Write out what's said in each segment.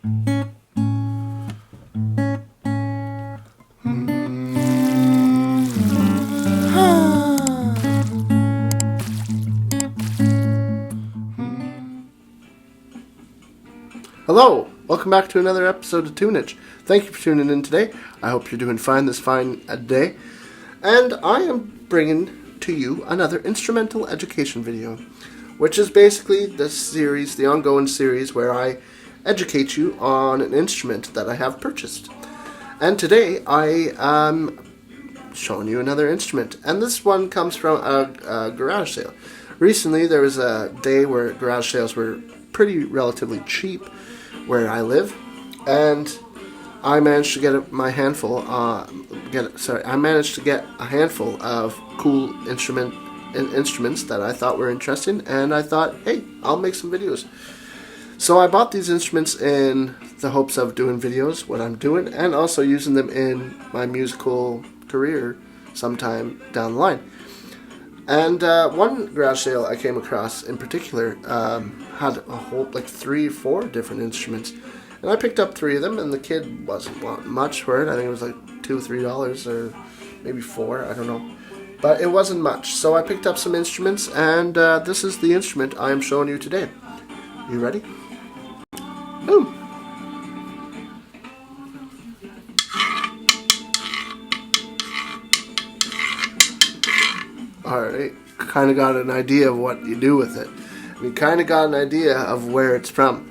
Hello, welcome back to another episode of Tunage. Thank you for tuning in today. I hope you're doing fine this fine day. And I am bringing to you another instrumental education video, which is basically this series, the ongoing series where I educate you on an instrument that I have purchased. And today I am showing you another instrument, and this one comes from a garage sale. Recently there was a day where garage sales were pretty relatively cheap where I live, and I managed to get I managed to get a handful of cool instruments that I thought were interesting, and I thought, hey, I'll make some videos. So I bought these instruments in the hopes of doing videos, what I'm doing, and also using them in my musical career sometime down the line. And one garage sale I came across in particular had a whole, 3-4 different instruments. And I picked up 3 of them, and the kid wasn't wanting much for it. I think it was like $2-3 or maybe $4, I don't know. But it wasn't much. So I picked up some instruments, and this is the instrument I am showing you today. You ready? Boom! Alright, kind of got an idea of what you do with it. And you kind of got an idea of where it's from.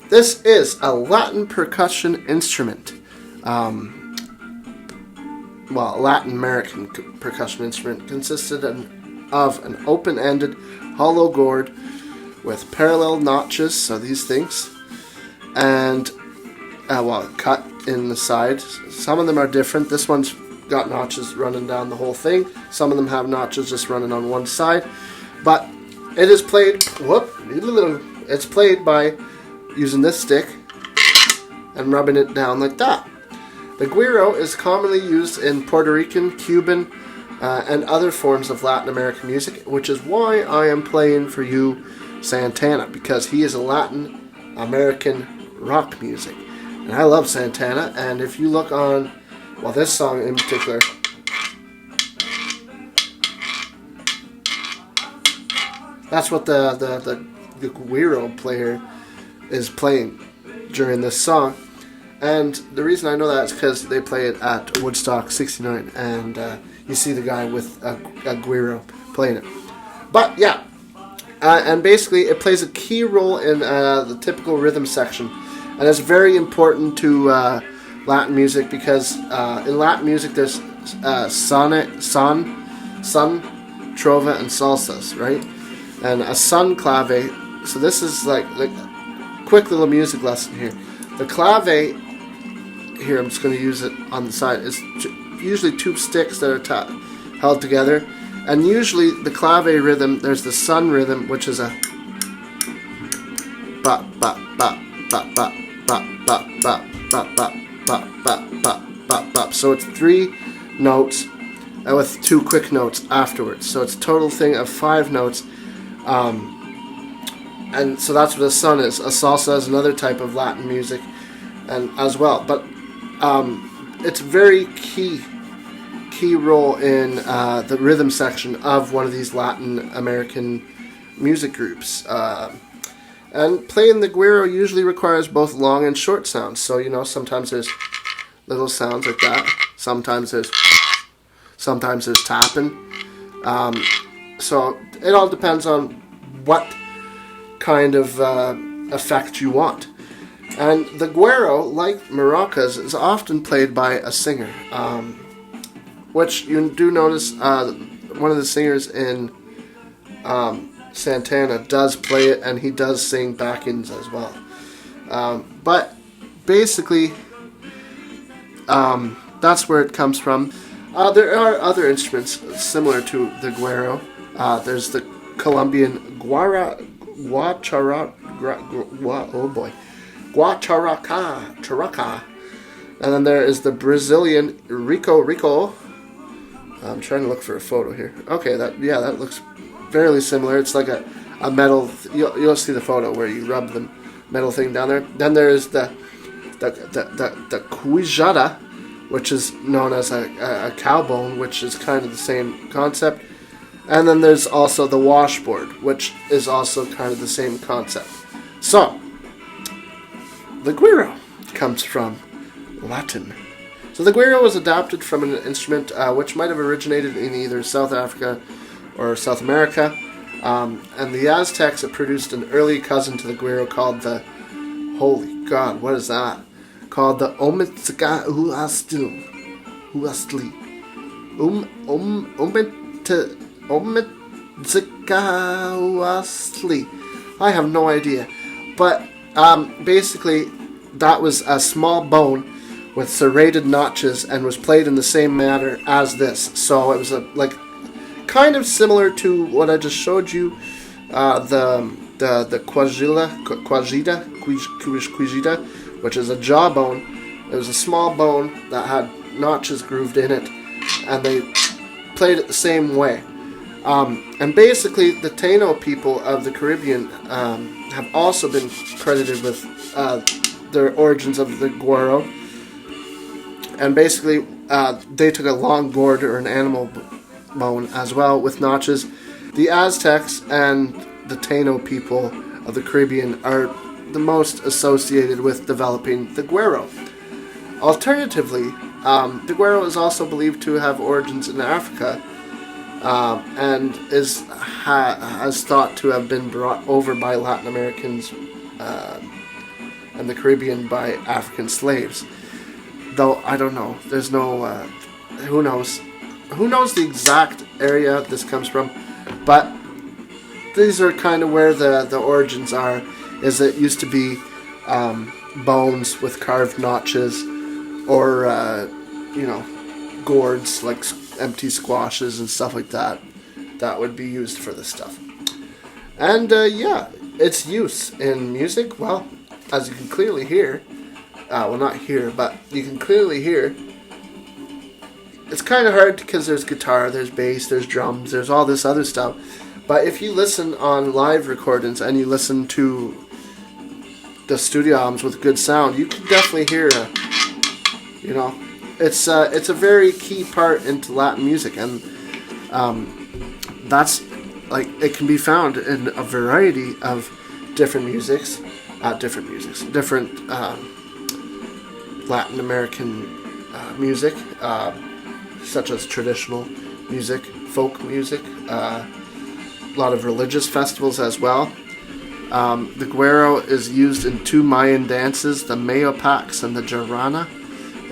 This is a Latin percussion instrument. Latin American percussion instrument consisted of an open-ended hollow gourd with parallel notches, so these things, and cut in the sides. Some of them are different. This one's got notches running down the whole thing. Some of them have notches just running on one side. But it is played, it's played by using this stick and rubbing it down like that. The Guiro is commonly used in Puerto Rican, Cuban, and other forms of Latin American music, which is why I am playing for you Santana, because he is a Latin American rock music. And I love Santana, and if you look on, this song in particular, that's what the Guiro player is playing during this song. And the reason I know that is because they play it at Woodstock 69, and you see the guy with a Guiro playing it. But yeah, and basically it plays a key role in the typical rhythm section, and it's very important to Latin music, because in Latin music there's son, trova, and salsas, right? And a son clave. So this is like quick little music lesson here. The clave here, I'm just going to use it on the side, is usually 2 sticks that are held together, and usually the clave rhythm, there's the son rhythm, which is a ba ba ba ba ba ba ba ba ba ba ba ba ba ba. So it's 3 notes with 2 quick notes afterwards. So it's a total thing of 5 notes. And so that's what a son is. A salsa is another type of Latin music, and as well. But it's very key role in the rhythm section of one of these Latin American music groups. And playing the Guiro usually requires both long and short sounds. So, sometimes there's little sounds like that. Sometimes there's tapping. So it all depends on what kind of effect you want. And the Guiro, like maracas, is often played by a singer, which you do notice one of the singers in Santana does play it, and he does sing backings as well. But basically, that's where it comes from. There are other instruments similar to the Guiro. There's the Colombian guacharaca, and then there is the Brazilian rico. I'm trying to look for a photo here. Okay, that looks fairly similar. It's like a metal. You'll see the photo where you rub them metal thing down there. Then there's the cuijada, which is known as a cow bone, which is kind of the same concept. And then there's also the washboard, which is also kind of the same concept. So, the guiro comes from Latin. So the guiro was adapted from an instrument which might have originated in either South Africa or South America. And the Aztecs had produced an early cousin to the guiro called the... Holy God, what is that? Called the Omitzgahuastli. Omitzgahuastli. I have no idea. But basically, that was a small bone with serrated notches and was played in the same manner as this. So it was kind of similar to what I just showed you, the quijida, which is a jawbone. It was a small bone that had notches grooved in it, and they played it the same way. And basically, the Taino people of the Caribbean have also been credited with their origins of the guiro. And basically, they took a long gourd or an animal bone as well with notches. The Aztecs and the Taino people of the Caribbean are the most associated with developing the guiro. Alternatively, the guiro is also believed to have origins in Africa, and is thought to have been brought over by Latin Americans and the Caribbean by African slaves. Though I don't know. There's no who knows the exact area this comes from, but these are kind of where the origins are. Is it used to be bones with carved notches, or gourds like empty squashes and stuff like that would be used for this stuff. And its use in music, well, as you can clearly hear, well, not hear, but you can clearly hear, it's kind of hard because there's guitar, there's bass, there's drums, there's all this other stuff. But if you listen on live recordings and you listen to the studio albums with good sound, you can definitely hear it's a very key part into Latin music, and that's it can be found in a variety of different Latin American music, such as traditional music, folk music, a lot of religious festivals as well. The guiro is used in two Mayan dances, the Mayopax and the Jarana.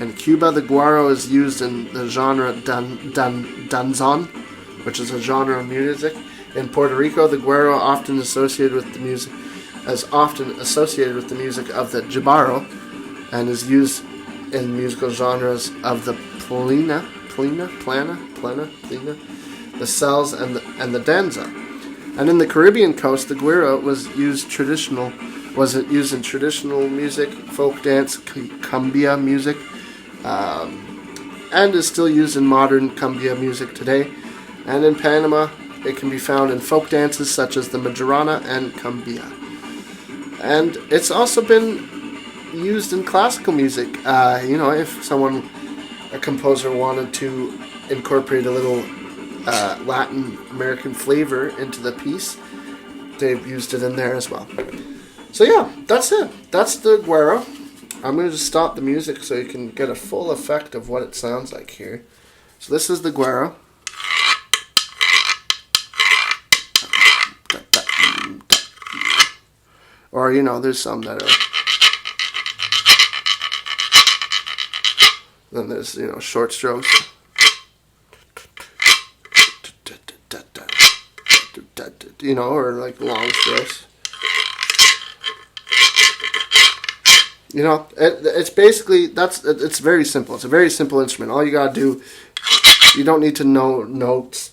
In Cuba, the guiro is used in the genre danzon, which is a genre of music. In Puerto Rico, the guiro is often associated with the music of the jibaro, and is used in musical genres of the plena, the cells, and the danza. And in the Caribbean coast, the guiro was used in traditional music, folk dance, cumbia music, and is still used in modern cumbia music today. And in Panama, it can be found in folk dances such as the Majarana and cumbia. And it's also been used in classical music. If a composer wanted to incorporate a little Latin American flavor into the piece, they've used it in there as well. So yeah, that's it. That's the guiro. I'm going to just stop the music so you can get a full effect of what it sounds like here. So this is the guiro. Or, there's some that are... Then there's, short strokes. Or like long strokes. It's basically, it's very simple. It's a very simple instrument. All you gotta do, you don't need to know notes.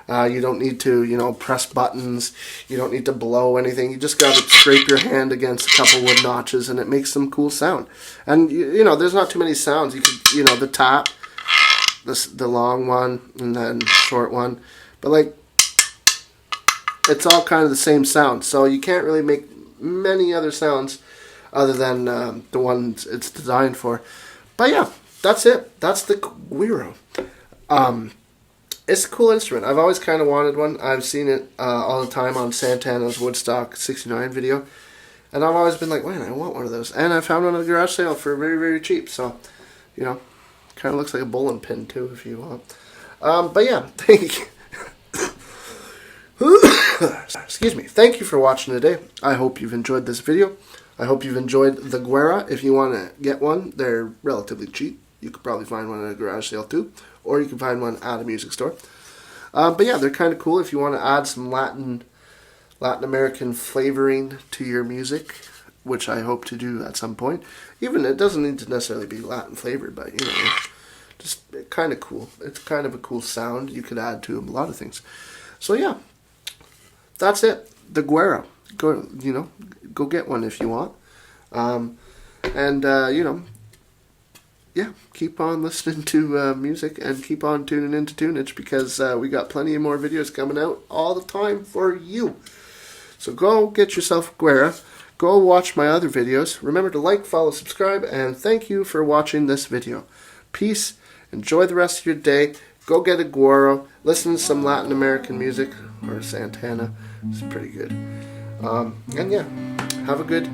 You don't need to, press buttons. You don't need to blow anything. You just gotta scrape your hand against a couple wood notches, and it makes some cool sound. And there's not too many sounds. You could, the tap, the long one, and then short one. But it's all kind of the same sound. So you can't really make many other sounds other than the ones it's designed for. But yeah, that's it. That's the Guiro. It's a cool instrument. I've always kind of wanted one. I've seen it all the time on Santana's Woodstock 69 video. And I've always been like, man, I want one of those. And I found one at a garage sale for very, very cheap. So, you know, kind of looks like a bowling pin too if you want. But yeah, thank you. Excuse me. Thank you for watching today. I hope you've enjoyed this video. I hope you've enjoyed the Guiro. If you want to get one, they're relatively cheap. You could probably find one at a garage sale too. Or you can find one at a music store. But yeah, they're kind of cool if you want to add some Latin American flavoring to your music, which I hope to do at some point. Even it doesn't need to necessarily be Latin flavored, but you know, just kind of cool. It's kind of a cool sound you could add to a lot of things. So yeah, that's it. The Guiro. Go get one if you want. Yeah, keep on listening to music and keep on tuning into Tunage because we got plenty of more videos coming out all the time for you. So go get yourself a Guiro. Go watch my other videos. Remember to like, follow, subscribe, and thank you for watching this video. Peace. Enjoy the rest of your day. Go get a Guiro. Listen to some Latin American music or Santana. It's pretty good. And yeah, have a good